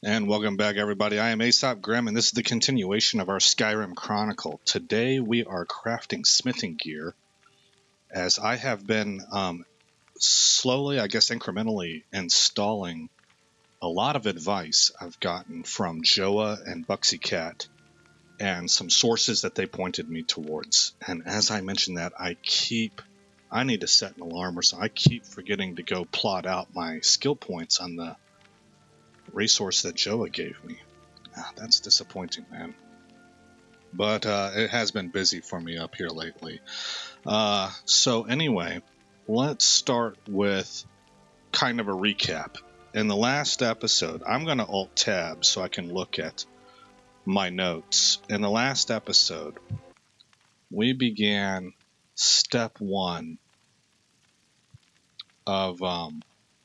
And welcome back, everybody. I am S.T.E.P. Grimm, and this is the continuation of our Skyrim Chronicle. Today we are crafting smithing gear, as I have been slowly, I guess incrementally, installing a lot of advice I've gotten from Joa and Buxy Cat and some sources that they pointed me towards. And as I mentioned that, I need to set an alarm or so. I keep forgetting to go plot out my skill points on the resource that Joa gave me. That's disappointing, man. But it has been busy for me up here lately. So anyway, let's start with kind of a recap. In the last episode, I'm going to Alt-Tab so I can look at my notes. In the last episode, we began step 1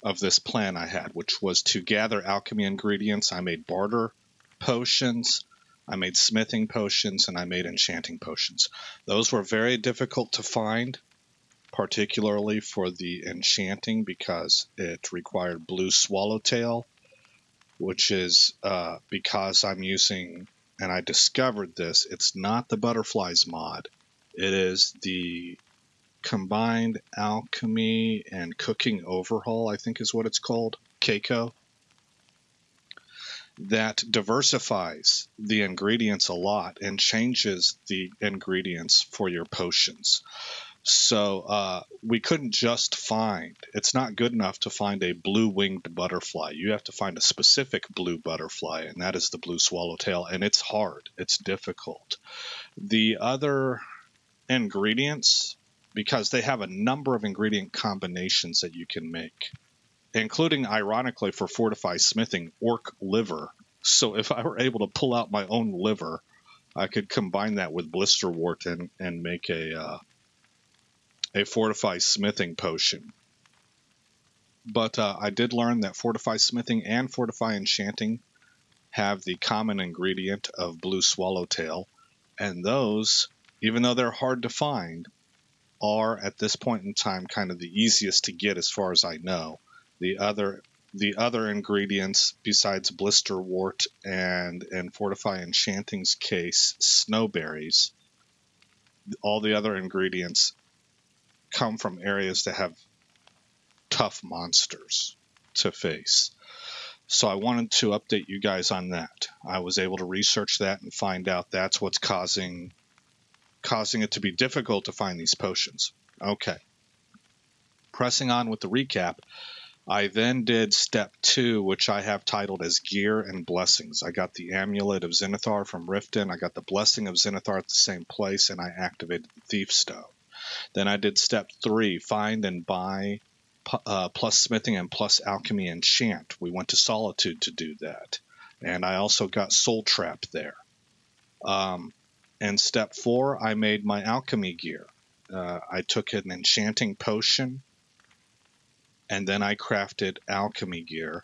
of this plan I had, which was to gather alchemy ingredients. I made barter potions, I made smithing potions, and I made enchanting potions. Those were very difficult to find, particularly for the enchanting, because it required blue swallowtail, which is because I'm using, and I discovered this, it's not the butterflies mod. It is the combined alchemy and cooking overhaul, I think is what it's called, Keiko, that diversifies the ingredients a lot and changes the ingredients for your potions. So we couldn't just find, it's not good enough to find a blue-winged butterfly. You have to find a specific blue butterfly, and that is the blue swallowtail, and it's hard. It's difficult. The other ingredients, because they have a number of ingredient combinations that you can make, including, ironically, for fortified smithing, orc liver. So if I were able to pull out my own liver, I could combine that with blisterwort and make a fortified smithing potion. But I did learn that fortified smithing and fortified enchanting have the common ingredient of blue swallowtail, and those, even though they're hard to find, are at this point in time kind of the easiest to get as far as I know. The other ingredients besides blisterwort and in fortify enchanting's case snowberries, all the other ingredients come from areas that have tough monsters to face. So I wanted to update you guys on that. I was able to research that and find out that's what's causing it to be difficult to find these potions. Okay. Pressing on with the recap, I then did step 2, which I have titled as Gear and Blessings. I got the Amulet of Zenithar from Riften, I got the Blessing of Zenithar at the same place, and I activated the Thief Stone. Then I did step 3, Find and Buy plus Smithing and plus Alchemy Enchant. We went to Solitude to do that. And I also got Soul Trap there. And step 4, I made my alchemy gear. I took an enchanting potion, and then I crafted alchemy gear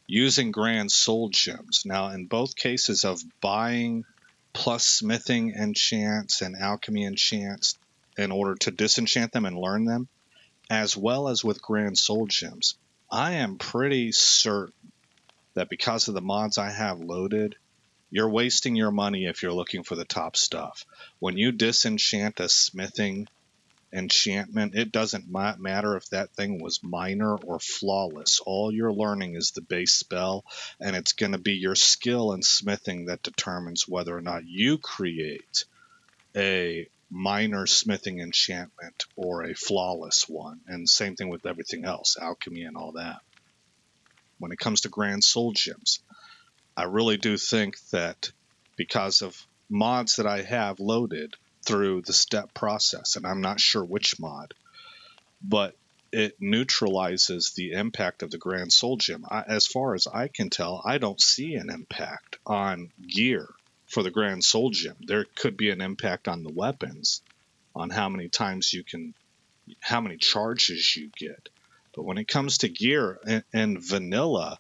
using grand soul gems. Now, in both cases of buying plus smithing enchants and alchemy enchants in order to disenchant them and learn them, as well as with grand soul gems, I am pretty certain that because of the mods I have loaded, you're wasting your money if you're looking for the top stuff. When you disenchant a smithing enchantment, it doesn't matter if that thing was minor or flawless. All you're learning is the base spell, and it's going to be your skill in smithing that determines whether or not you create a minor smithing enchantment or a flawless one. And same thing with everything else, alchemy and all that. When it comes to grand soul gems, I really do think that because of mods that I have loaded through the step process, and I'm not sure which mod, but it neutralizes the impact of the grand soul gem. As far as I can tell, I don't see an impact on gear for the grand soul gem. There could be an impact on the weapons, on how many times you can, how many charges you get. But when it comes to gear in vanilla,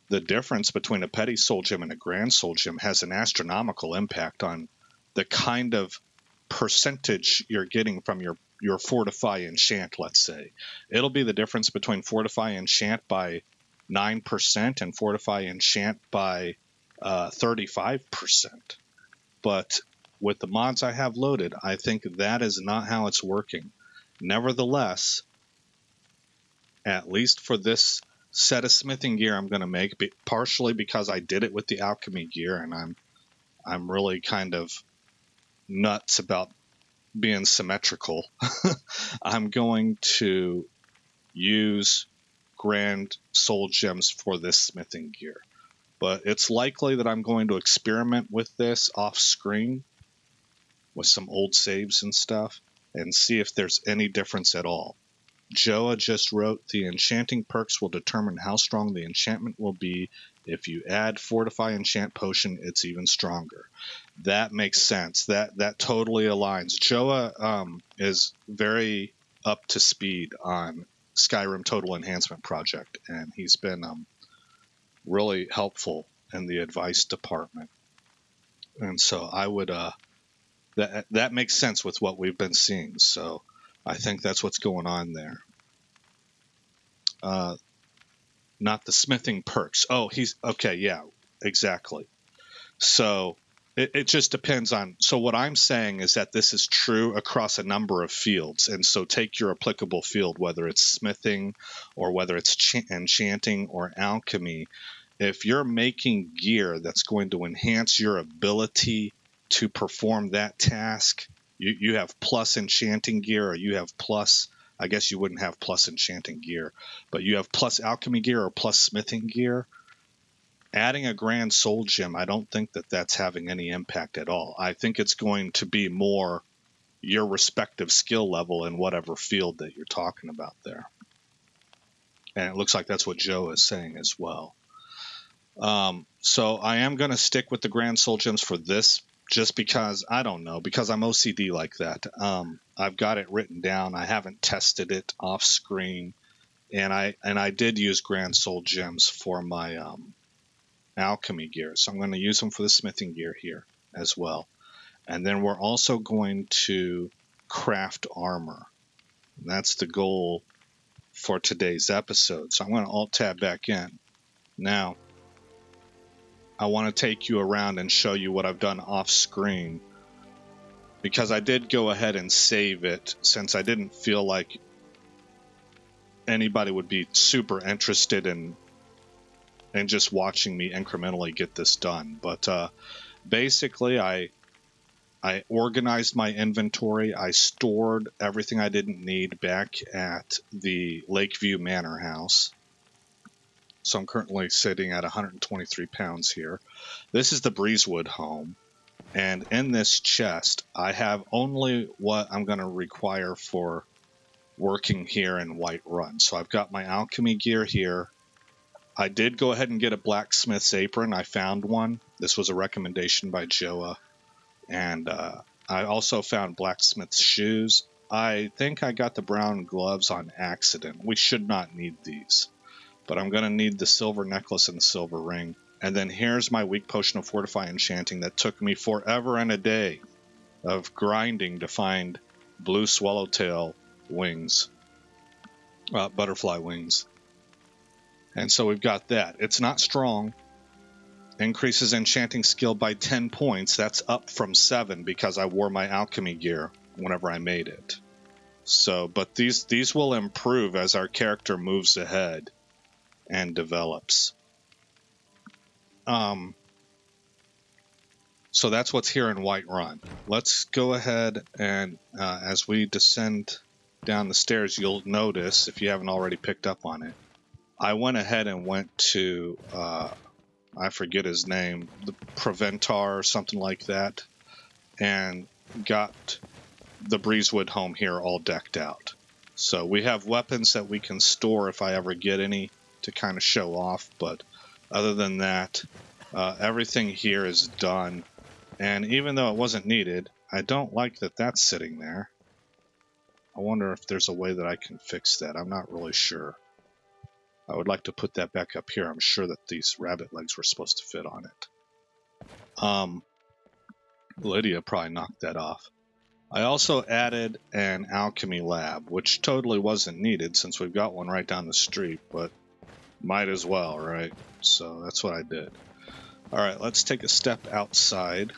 the difference between a petty soul gem and a grand soul gem has an astronomical impact on the kind of percentage you're getting from your fortify enchant, let's say. It'll be the difference between fortify enchant by 9% and fortify enchant by 35%. But with the mods I have loaded, I think that is not how it's working. Nevertheless, at least for this set of smithing gear I'm going to make, partially because I did it with the alchemy gear, and I'm really kind of nuts about being symmetrical. I'm going to use grand soul gems for this smithing gear. But it's likely that I'm going to experiment with this off screen with some old saves and stuff and see if there's any difference at all. Joa just wrote, the enchanting perks will determine how strong the enchantment will be. If you add fortify enchant potion, it's even stronger. That makes sense. That totally aligns. Joa is very up to speed on Skyrim Total Enhancement Project, and he's been really helpful in the advice department. And so I would that makes sense with what we've been seeing. So I think that's what's going on there. Not the smithing perks. Oh, he's okay. Yeah, exactly. So it just depends on. So what I'm saying is that this is true across a number of fields. And so take your applicable field, whether it's smithing or whether it's enchanting or alchemy. If you're making gear that's going to enhance your ability to perform that task, you have plus enchanting gear, or you have plus, I guess you wouldn't have plus enchanting gear, but you have plus alchemy gear or plus smithing gear, adding a grand soul gem, I don't think that that's having any impact at all. I think it's going to be more your respective skill level in whatever field that you're talking about there. And it looks like that's what Joe is saying as well. So I am going to stick with the grand soul gems for this, just because, I don't know, because I'm OCD like that. I've got it written down. I haven't tested it off screen, and I did use grand soul gems for my alchemy gear, so I'm going to use them for the smithing gear here as well. And then we're also going to craft armor. And that's the goal for today's episode. So I'm going to alt tab back in. Now, I want to take you around and show you what I've done off screen, because I did go ahead and save it since I didn't feel like anybody would be super interested in just watching me incrementally get this done. But basically I organized my inventory. I stored everything I didn't need back at the Lakeview Manor House. So I'm currently sitting at 123 pounds here. This is the Breezewood home. And in this chest, I have only what I'm going to require for working here in Whiterun. So I've got my alchemy gear here. I did go ahead and get a blacksmith's apron. I found one. This was a recommendation by Joa. And I also found blacksmith's shoes. I think I got the brown gloves on accident. We should not need these. But I'm going to need the silver necklace and the silver ring. And then here's my weak potion of fortify enchanting that took me forever and a day of grinding to find blue swallowtail wings, butterfly wings. And so we've got that. It's not strong. Increases enchanting skill by 10 points. That's up from 7 because I wore my alchemy gear whenever I made it. So, but these will improve as our character moves ahead and develops. So that's what's here in Whiterun. Let's go ahead and as we descend down the stairs, you'll notice, if you haven't already picked up on it, I went ahead and went to, I forget his name, the Preventar or something like that, and got the Breezewood home here all decked out. So we have weapons that we can store if I ever get any to kind of show off, but other than that, everything here is done. And even though it wasn't needed, I don't like that that's sitting there. I wonder if there's a way that I can fix that. I'm not really sure. I would like to put that back up here. I'm sure that these rabbit legs were supposed to fit on it. Lydia probably knocked that off. I also added an alchemy lab, which totally wasn't needed since we've got one right down the street, but Might as well, right? So that's what I did. Alright, let's take a step outside.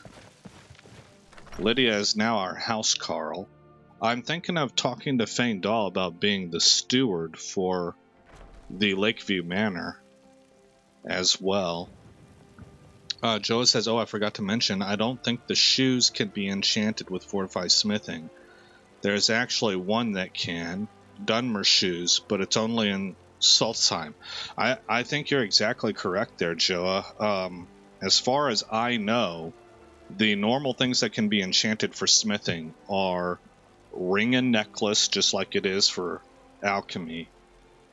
Lydia is now our housecarl. I'm thinking of talking to Fane Dahl about being the steward for the Lakeview Manor as well. Joa says, oh, I forgot to mention, I don't think the shoes can be enchanted with fortified smithing. There's actually one that can, Dunmer shoes, but it's only in Saltzheim. I think you're exactly correct there, Joa. As far as I know, the normal things that can be enchanted for smithing are ring and necklace, just like it is for alchemy.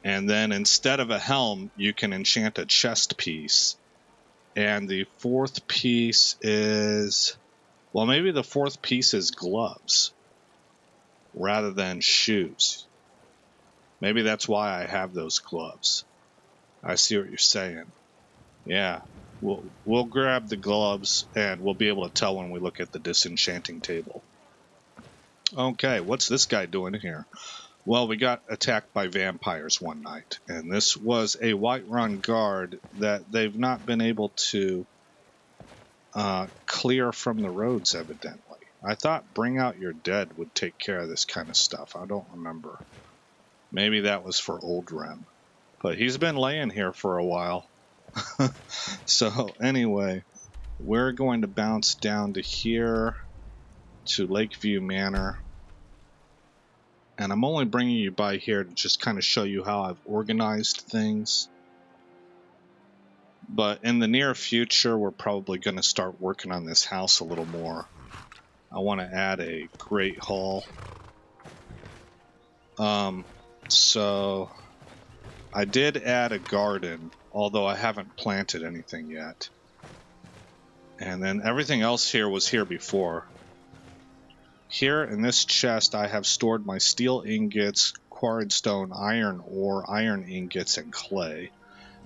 And then instead of a helm, you can enchant a chest piece. And the fourth piece is... well, maybe the fourth piece is gloves rather than shoes. Maybe that's why I have those gloves. I see what you're saying. Yeah. We'll grab the gloves and we'll be able to tell when we look at the disenchanting table. Okay, what's this guy doing here? Well, we got attacked by vampires one night, and this was a Whiterun guard that they've not been able to clear from the roads, evidently. I thought Bring Out Your Dead would take care of this kind of stuff. I don't remember. Maybe that was for Old Rem. But he's been laying here for a while. So, anyway, we're going to bounce down to here, to Lakeview Manor. And I'm only bringing you by here to just kind of show you how I've organized things. But in the near future, we're probably going to start working on this house a little more. I want to add a great hall. So I did add a garden, although I haven't planted anything yet. And then everything else here was here before. Here in this chest, I have stored my steel ingots, quarried stone, iron ore, iron ingots, and clay,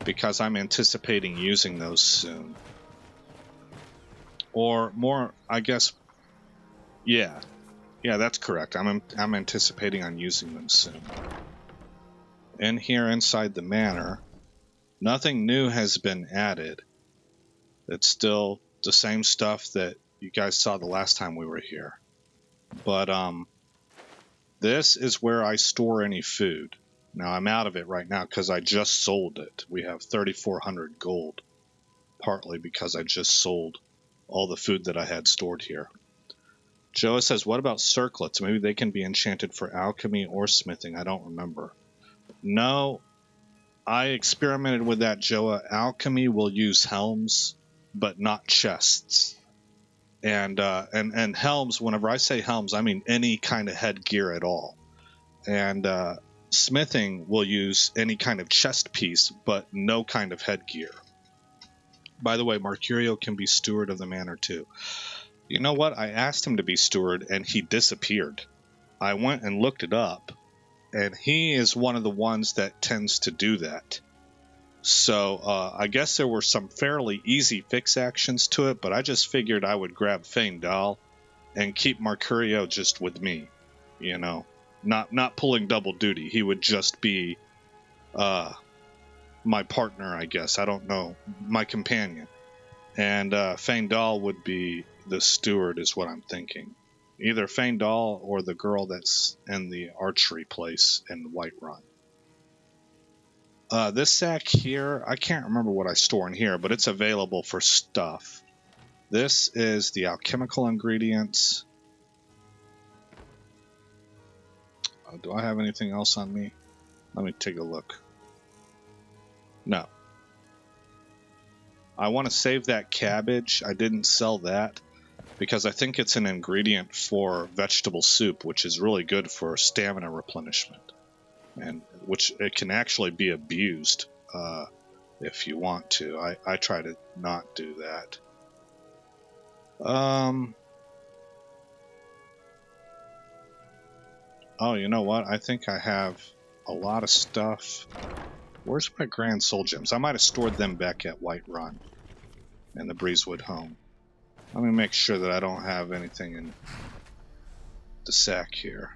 because I'm anticipating using those soon. Or more, I guess, yeah, that's correct. I'm anticipating on using them soon. And here inside the manor, nothing new has been added. It's still the same stuff that you guys saw the last time we were here. But this is where I store any food. Now I'm out of it right now because I just sold it. We have 3,400 gold, partly because I just sold all the food that I had stored here. Joa says, what about circlets? Maybe they can be enchanted for alchemy or smithing. I don't remember. No, I experimented with that, Joa. Alchemy will use helms, but not chests. And helms, whenever I say helms, I mean any kind of headgear at all. And smithing will use any kind of chest piece, but no kind of headgear. By the way, Mercurio can be steward of the manor too. You know what? I asked him to be steward, and he disappeared. I went and looked it up, and he is one of the ones that tends to do that. So I guess there were some fairly easy fix actions to it, but I just figured I would grab Fane Dahl and keep Mercurio just with me, you know, not pulling double duty. He would just be my partner, I guess. I don't know, my companion. And Fane Dahl would be the steward, is what I'm thinking. Either Fane Dahl or the girl that's in the archery place in Whiterun. This sack here, I can't remember what I store in here, but it's available for stuff. This is the alchemical ingredients. Do I have anything else on me? Let me take a look. No. I want to save that cabbage. I didn't sell that because I think it's an ingredient for vegetable soup, which is really good for stamina replenishment. And which it can actually be abused if you want to. I try to not do that. Oh, you know what? I think I have a lot of stuff. Where's my Grand Soul Gems? I might have stored them back at Whiterun in the Breezewood home. Let me make sure that I don't have anything in the sack here.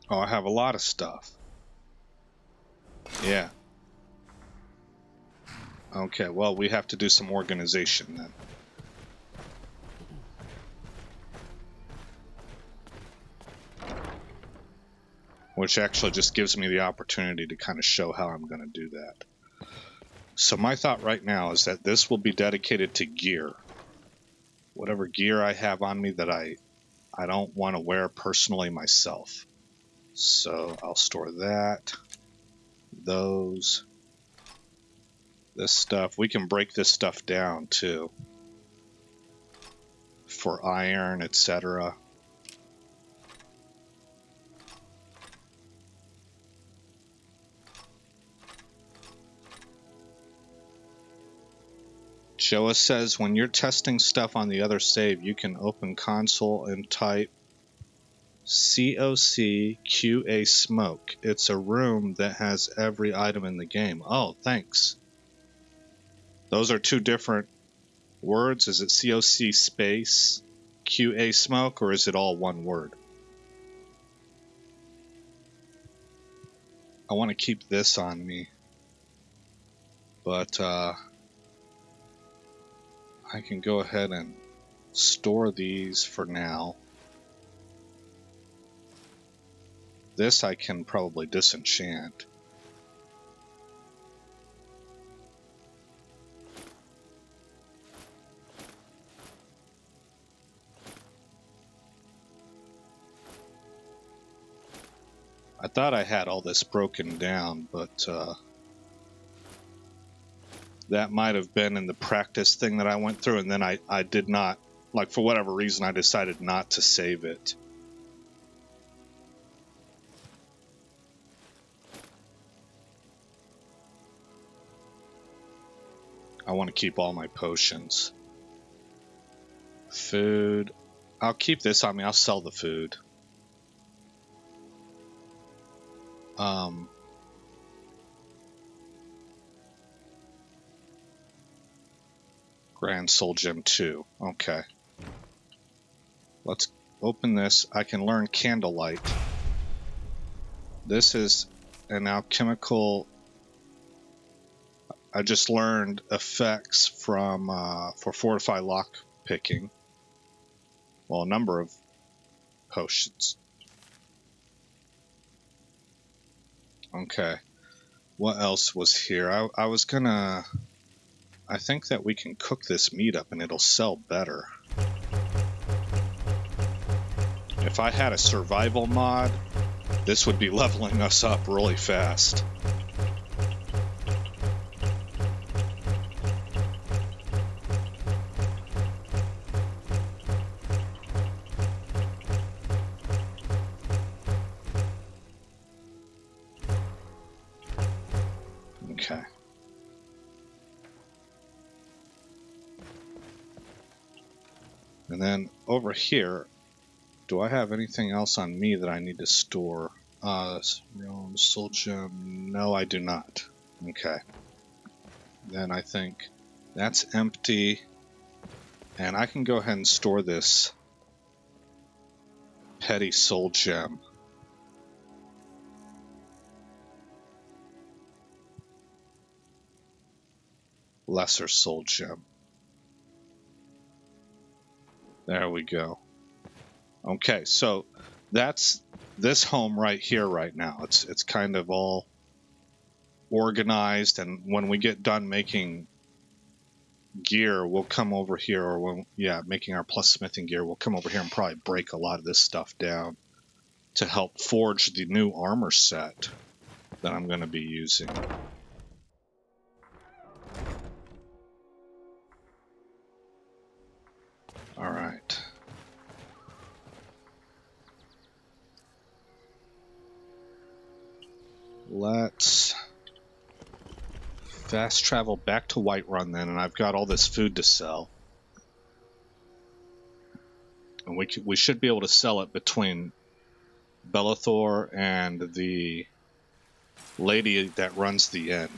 Oh, I have a lot of stuff. Yeah. Okay, well, we have to do some organization then. Which actually just gives me the opportunity to kind of show how I'm going to do that. So my thought right now is that this will be dedicated to gear. Whatever gear I have on me that I don't want to wear personally myself. So I'll store that, those, this stuff. We can break this stuff down too for iron, etc. Joa says when you're testing stuff on the other save, you can open console and type COCQA smoke. It's a room that has every item in the game. Oh, thanks. Those are two different words. Is it COC space QA smoke, or is it all one word? I want to keep this on me, but I can go ahead and store these for now. This I can probably disenchant. I thought I had all this broken down, but that might have been in the practice thing that I went through, and then I did not, like, for whatever reason, I decided not to save it. I want to keep all my potions. Food. I'll keep this on me. I'll sell the food. Grand Soul Gem 2. Okay. Let's open this. I can learn Candlelight. This is an alchemical. I just learned effects from for Fortify lock picking. Well, a number of potions. Okay. What else was here? I was gonna... I think that we can cook this meat up and it'll sell better. If I had a survival mod, this would be leveling us up really fast. Okay. And then over here, do I have anything else on me that I need to store? Soul Gem. No, I do not. Okay. Then I think that's empty. And I can go ahead and store this Petty Soul Gem. Lesser Soul Gem. There we go. Okay, so that's this home right here right now. It's kind of all organized, and when we get done making gear, we'll come over here, or when, making our plus smithing gear, we'll come over here and probably break a lot of this stuff down to help forge the new armor set that I'm going to be using. All right. Let's fast travel back to Whiterun then, and I've got all this food to sell. And we should be able to sell it between Bellathor and the lady that runs the inn.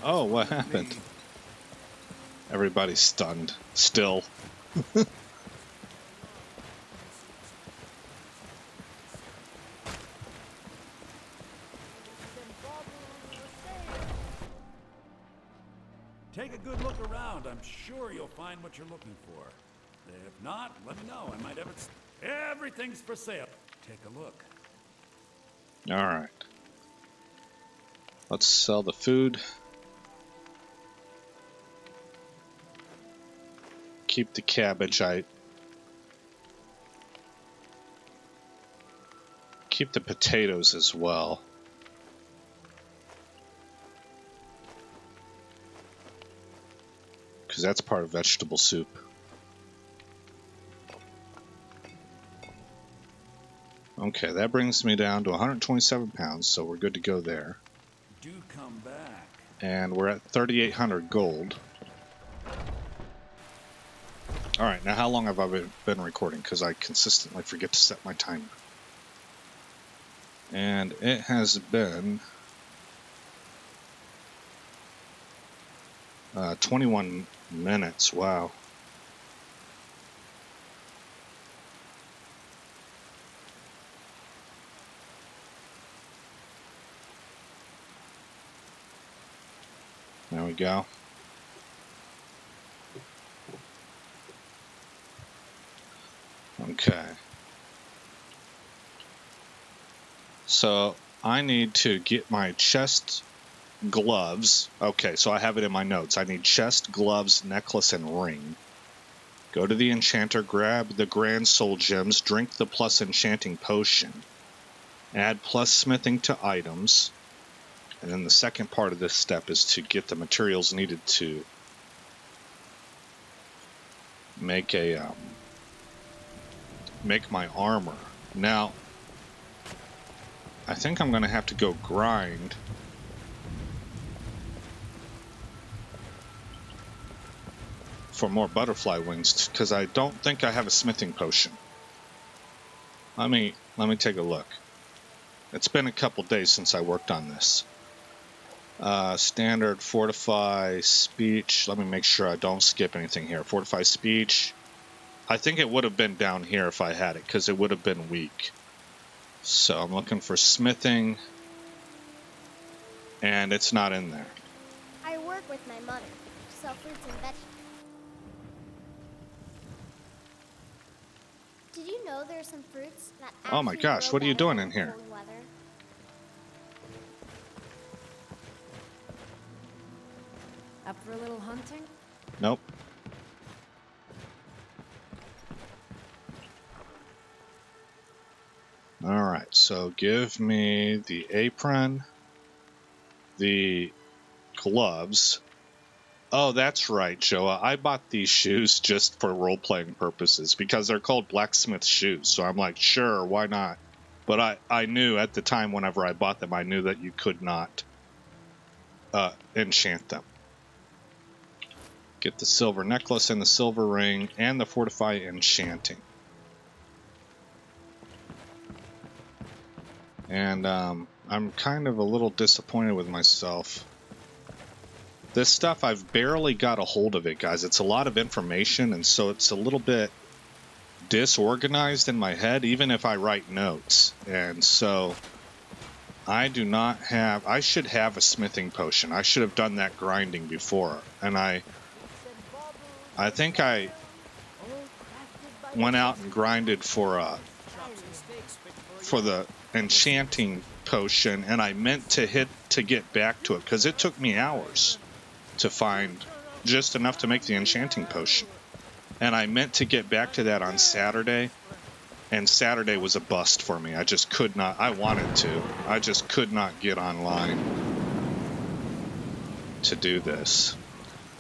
Oh, what happened? Everybody's stunned. Still. Take a good look around. I'm sure you'll find what you're looking for. If not, let me know. I might have it. Everything's for sale. Take a look. All right. Let's sell the food. Keep the cabbage. Keep the potatoes as well. Because that's part of vegetable soup. Okay, that brings me down to 127 pounds, so we're good to go there. Do come back. And we're at 3,800 gold. Alright, now how long have I been recording? Because I consistently forget to set my timer. And it has been 21 minutes, wow. There we go. Okay. So I need to get my chest gloves. Okay, so I have it in my notes. I need chest, gloves, necklace, and ring. Go to the enchanter, grab the grand soul gems, drink the plus enchanting potion. Add plus smithing to items. And then the second part of this step is to get the materials needed to make make my armor. Now, I think I'm going to have to go grind for more butterfly wings because I don't think I have a smithing potion. Let me take a look. It's been a couple days since I worked on this. Standard, fortify, speech. Let me make sure I don't skip anything here. Fortify speech. I think it would have been down here if I had it, because it would have been weak. So I'm looking for smithing, and it's not in there. I work with my mother, sell fruits and vegetables. Did you know there are some fruits that actually Oh my gosh, what are you doing in here? Up for a little hunting? Nope. Alright, so give me the apron, the gloves. Oh, that's right, Joa. I bought these shoes just for role-playing purposes because they're called blacksmith shoes. So I'm like, sure, why not? But I knew at the time whenever I bought them, I knew that you could not enchant them. Get the silver necklace and the silver ring and the fortify enchanting. And I'm kind of a little disappointed with myself. This stuff, I've barely got a hold of it, guys. It's a lot of information, and so it's a little bit disorganized in my head, even if I write notes. And so I do not have... I should have a smithing potion. I should have done that grinding before. And I think I went out and grinded for the enchanting potion, and I meant to get back to it because it took me hours to find just enough to make the enchanting potion. And I meant to get back to that on Saturday, and Saturday was a bust for me. I just could not. I wanted to. I just could not get online to do this.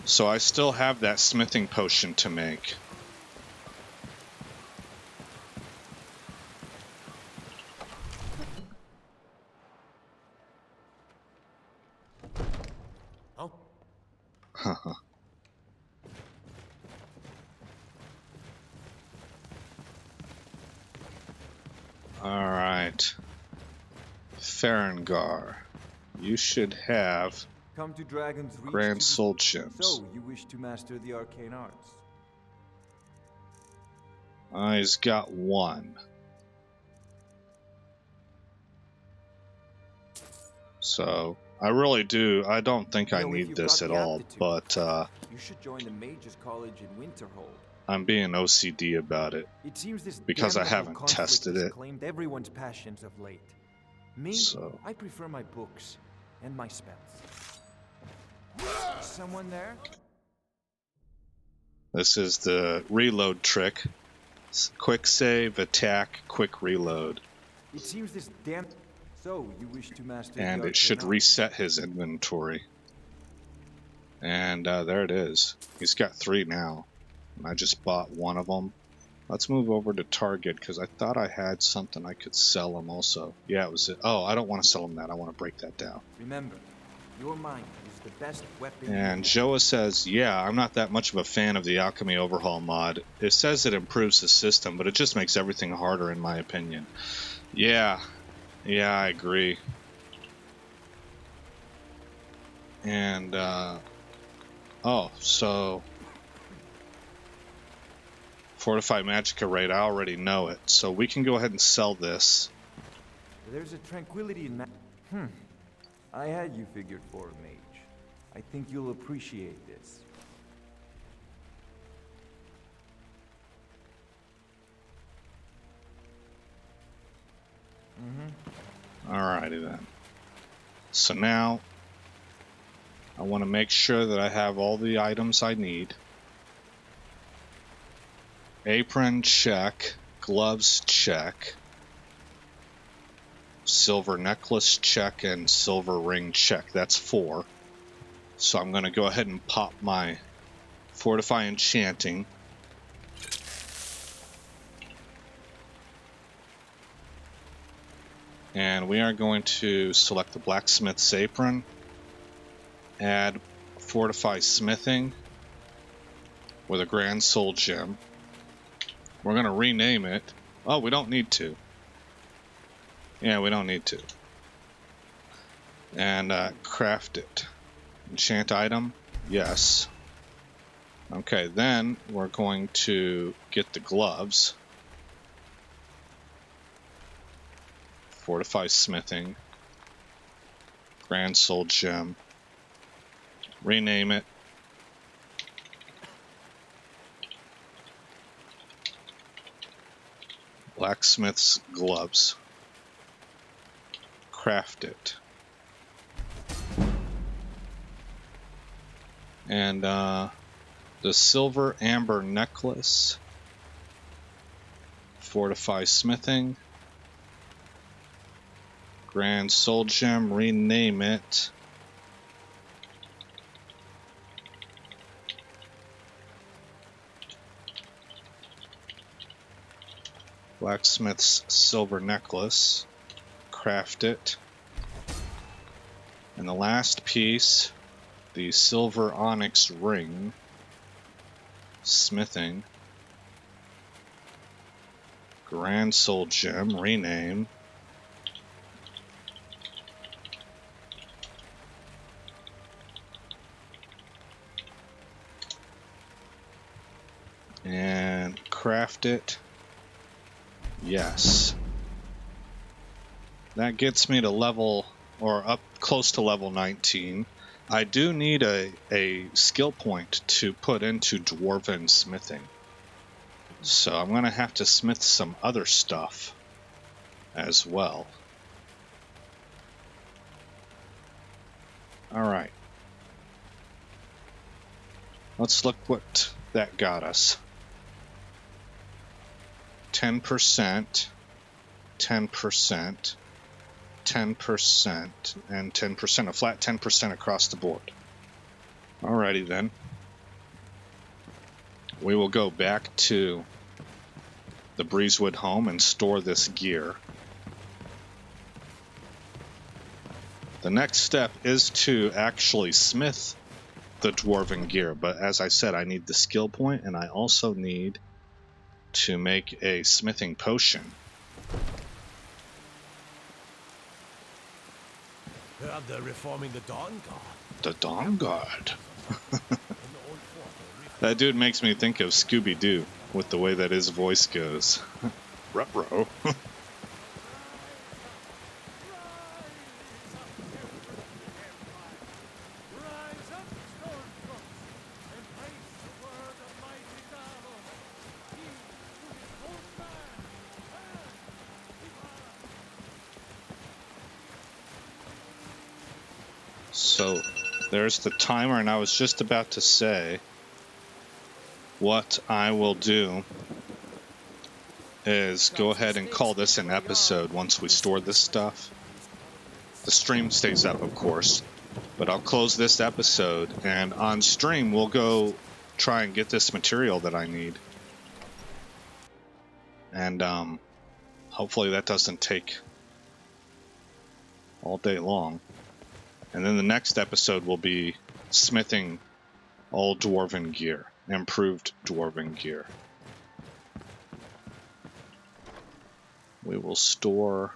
So I still have that smithing potion to make. Haha. Alright. Farengar. You should have Come to Dragon's Reach Grand to Soul Gems. So, you wish to master the arcane arts? He's got one. So, I really do. I don't think You I know, if need you've this got at the all, aptitude, but you should join the Mages College in Winterhold. I'm being OCD about it It seems this because I damnable haven't conflict tested has it. claimed everyone's passions of late. Me, So I prefer my books and my spells. Someone there? this is the reload trick. Quick save, attack, quick reload. It seems this damn... So, you wish to master the And it arcane should arts? reset his inventory. And there it is. He's got 3 now. And I just bought one of them. Let's move over to Target because I thought I had something I could sell him also. Yeah, it was it. Oh, I don't want to sell him that. I want to break that down. Remember, your mind is the best weapon And you Joa says, yeah, I'm not that much of a fan of the Alchemy Overhaul mod. It says it improves the system, but it just makes everything harder in my opinion. Yeah, I agree. And, oh, so Fortify Magicka rate, I already know it. So we can go ahead and sell this. There's a tranquility in I had you figured for a mage. I think you'll appreciate this. Alrighty then. So now I want to make sure that I have all the items I need. Apron, check. Gloves, check. Silver necklace, check. And silver ring, check. That's 4. So I'm going to go ahead and pop my Fortify Enchanting. And we are going to select the Blacksmith's Apron. Add Fortify Smithing with a Grand Soul Gem. We're going to rename it. Oh, we don't need to. Yeah, we don't need to. And craft it. Enchant item? Yes. Okay, then we're going to get the gloves. Fortify Smithing. Grand Soul Gem. Rename it. Blacksmith's gloves. Craft it. And the silver amber necklace. Fortify Smithing. Grand Soul Gem, rename it. Blacksmith's silver necklace. Craft it. And the last piece, the silver onyx ring. Smithing. Grand Soul Gem, rename. And craft it. Yes. That gets me to level, or up close to level 19. I do need a skill point to put into Dwarven Smithing. So I'm going to have to smith some other stuff as well. Alright. Let's look what that got us. 10%, 10%, 10%, and 10%. A flat 10% across the board. Alrighty then. We will go back to the Breezewood home and store this gear. The next step is to actually smith the dwarven gear, but as I said, I need the skill point, and I also need to make a smithing potion. They're reforming the Dawn Guard. The Dawn Guard. That dude makes me think of Scooby-Doo with the way that his voice goes. Ruh-roh. So there's the timer, and I was just about to say what I will do is go ahead and call this an episode once we store this stuff. The stream stays up, of course, but I'll close this episode, and on stream we'll go try and get this material that I need. And hopefully that doesn't take all day long. And then the next episode will be smithing all dwarven gear, improved dwarven gear. We will store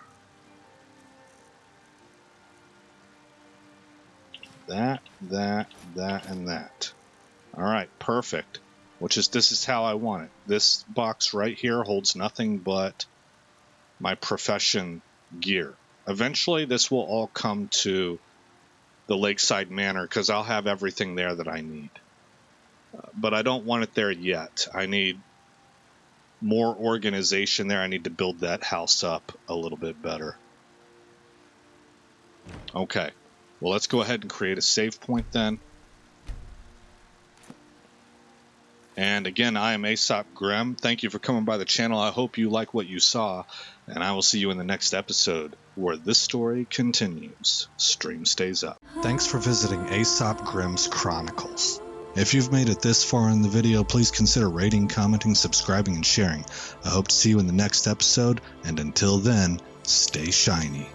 that, and that. All right, perfect. This is how I want it. This box right here holds nothing but my profession gear. Eventually, this will all come to the Lakeside Manor because I'll have everything there that I need. But I don't want it there yet. I need more organization there. I need to build that house up a little bit better. Okay. Well, let's go ahead and create a save point then. And again, I am S.T.E.P Grimm. Thank you for coming by the channel. I hope you like what you saw, and I will see you in the next episode where this story continues. Stream stays up. Thanks for visiting S.T.E.P Grimm's Chronicles. If you've made it this far in the video, please consider rating, commenting, subscribing, and sharing. I hope to see you in the next episode, and until then, stay shiny.